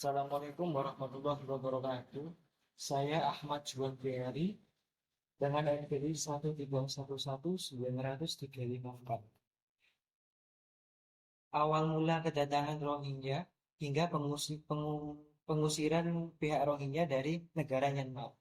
Assalamualaikum warahmatullahi wabarakatuh. Saya Ahmad Juan Priari dengan NPI 1311934. Awal mula kedatangan Rohingya hingga pengusiran pihak Rohingya dari negara Myanmar.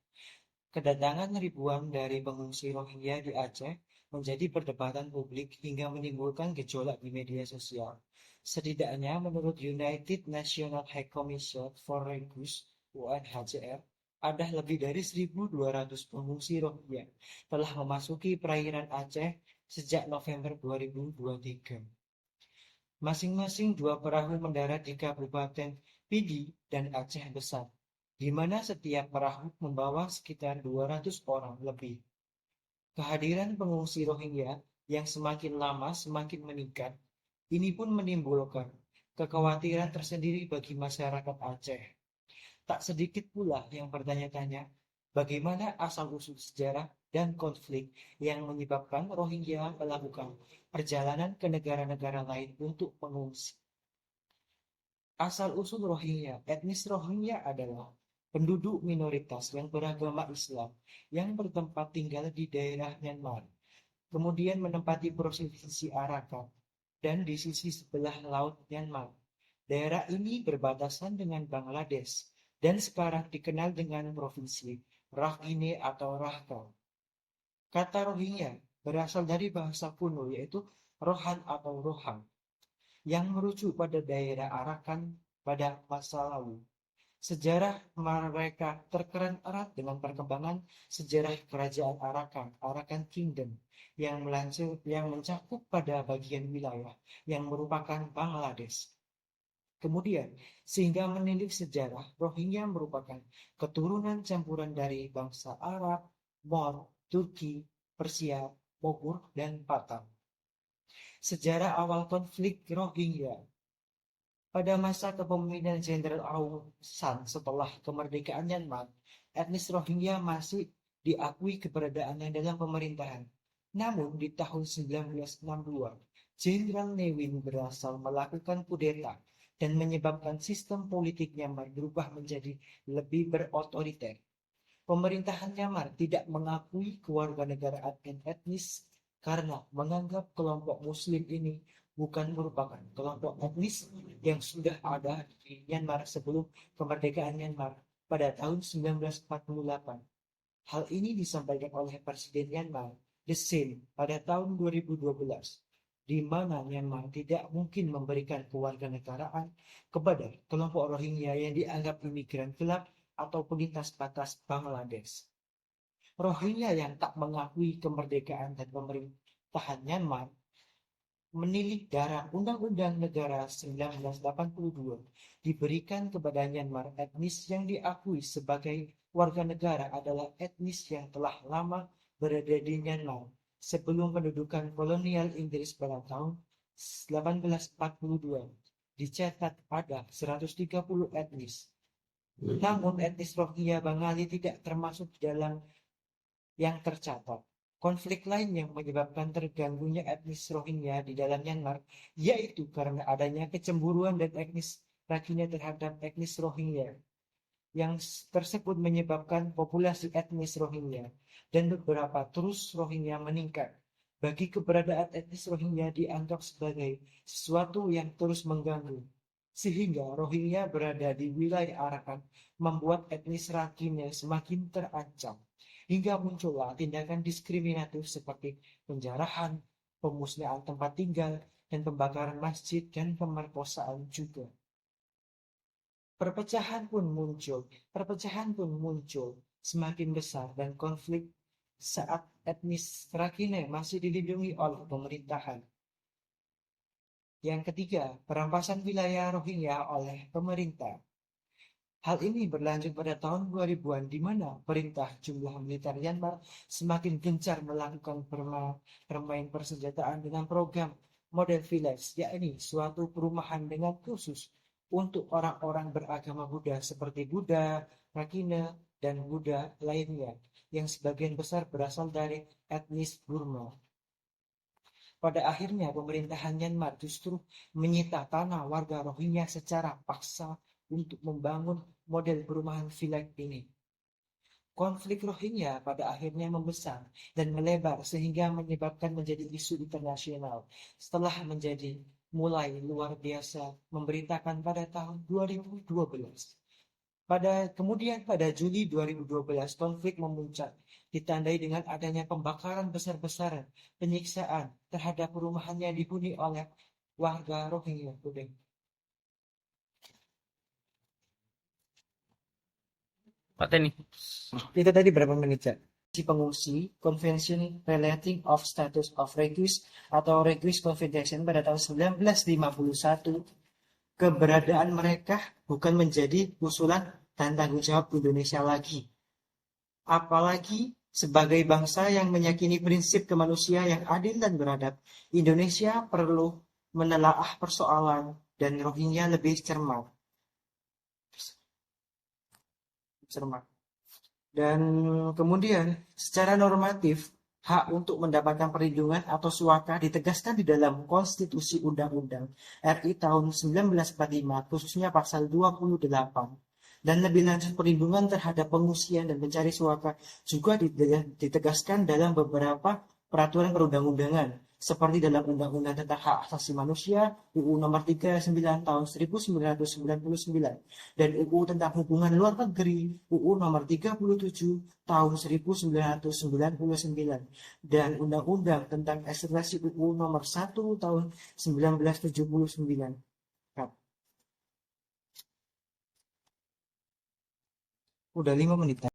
Kedatangan ribuan dari pengungsi Rohingya di Aceh menjadi perdebatan publik hingga menimbulkan gejolak di media sosial. Setidaknya menurut United National High Commission for Refugees (UNHCR), ada lebih dari 1.200 pengungsi Rohingya telah memasuki perairan Aceh sejak November 2023. Masing-masing dua perahu mendarat di Kabupaten Pidi dan Aceh Besar, di mana setiap perahu membawa sekitar 200 orang lebih. Kehadiran pengungsi Rohingya yang semakin lama semakin meningkat, ini pun menimbulkan kekhawatiran tersendiri bagi masyarakat Aceh. Tak sedikit pula yang bertanya-tanya, bagaimana asal-usul sejarah dan konflik yang menyebabkan Rohingya melakukan perjalanan ke negara-negara lain untuk mengungsi. Asal-usul Rohingya, etnis Rohingya adalah penduduk minoritas yang beragama Islam yang bertempat tinggal di daerah Myanmar, kemudian menempati provinsi Arakan dan di sisi sebelah laut Myanmar. Daerah ini berbatasan dengan Bangladesh dan sekarang dikenal dengan provinsi Rakhine atau Rakhine. Kata Rohingya berasal dari bahasa kuno yaitu Rohan atau Rohang yang merujuk pada daerah Arakan pada masa lalu. Sejarah mereka terkeren erat dengan perkembangan sejarah kerajaan Arakan, Arakan Kingdom, yang mencakup pada bagian wilayah yang merupakan Bangladesh. Kemudian, sehingga menilik sejarah, Rohingya merupakan keturunan campuran dari bangsa Arab, Mor, Turki, Persia, Mogur, dan Batak. Sejarah awal konflik Rohingya. Pada masa kepemimpinan Jenderal Aung San setelah kemerdekaan Myanmar, etnis Rohingya masih diakui keberadaannya dalam pemerintahan. Namun di tahun 1962, Jenderal Ne Win berhasil melakukan kudeta dan menyebabkan sistem politik Myanmar berubah menjadi lebih berotoriter. Pemerintahan Myanmar tidak mengakui kewarganegaraan etnis karena menganggap kelompok Muslim ini bukan merupakan kelompok etnis yang sudah ada di Myanmar sebelum kemerdekaan Myanmar pada tahun 1948. Hal ini disampaikan oleh Presiden Myanmar, Thein Sein, pada tahun 2012, di mana Myanmar tidak mungkin memberikan kewarganegaraan kepada kelompok Rohingya yang dianggap imigran gelap atau pelintas batas Bangladesh. Rohingya yang tak mengakui kemerdekaan dan pemerintahan Myanmar menilik darah Undang-Undang Negara 1982 diberikan kepada Myanmar. Etnis yang diakui sebagai warga negara adalah etnis yang telah lama berada di Myanmar sebelum pendudukan kolonial Inggris pada tahun 1842. Dicatat ada 130 etnis. Namun etnis Rohingya Bengali tidak termasuk dalam yang tercatat. Konflik lain yang menyebabkan terganggunya etnis Rohingya di dalam Myanmar yaitu karena adanya kecemburuan dan etnis Rakhine terhadap etnis Rohingya. Yang tersebut menyebabkan populasi etnis Rohingya dan beberapa terus Rohingya meningkat. Bagi keberadaan etnis Rohingya dianggap sebagai sesuatu yang terus mengganggu. Sehingga Rohingya berada di wilayah Arakan membuat etnis Rakhine semakin terancam. Hingga muncullah tindakan diskriminatif seperti penjarahan, pemusnahan tempat tinggal, dan pembakaran masjid dan pemerkosaan juga. Perpecahan pun muncul semakin besar dan konflik saat etnis Rakhine masih dilindungi oleh pemerintahan. Yang ketiga, perampasan wilayah Rohingya oleh pemerintah. Hal ini berlanjut pada tahun 2000-an di mana perintah jumlah militer Myanmar semakin gencar melakukan bermain persenjataan dengan program Model Village, yakni suatu perumahan dengan khusus untuk orang-orang beragama Buddha seperti Buddha, Rakhine, dan Buddha lainnya yang sebagian besar berasal dari etnis Burma. Pada akhirnya pemerintahan Myanmar justru menyita tanah warga Rohingya secara paksa untuk membangun model perumahan villa ini. Konflik Rohingya pada akhirnya membesar dan melebar sehingga menyebabkan menjadi isu internasional setelah menjadi mulai luar biasa memberitakan pada tahun 2012. Pada Juli 2012 konflik memuncak ditandai dengan adanya pembakaran besar-besaran, penyiksaan terhadap perumahannya dihuni oleh warga Rohingya. Pak Teni. Itu tadi berapa menit, Cak? Si pengungsi, Convention Relating of Status of Refugees atau Refugees Convention pada tahun 1951, keberadaan mereka bukan menjadi usulan dan tanggung jawab Indonesia lagi. Apalagi sebagai bangsa yang meyakini prinsip kemanusiaan yang adil dan beradab, Indonesia perlu menelaah persoalan dan Rohingya lebih cermat. Dan kemudian secara normatif hak untuk mendapatkan perlindungan atau suaka ditegaskan di dalam Konstitusi Undang-Undang RI tahun 1945 khususnya pasal 28. Dan lebih lanjut perlindungan terhadap pengungsian dan pencari suaka juga ditegaskan dalam beberapa peraturan perundang-undangan seperti dalam Undang-Undang tentang Hak Asasi Manusia UU Nomor 39 tahun 1999 dan UU tentang Hubungan Luar Negeri UU Nomor 37 tahun 1999 dan Undang-Undang tentang Ekstradisi UU Nomor 1 tahun 1979. Udah 5 menit.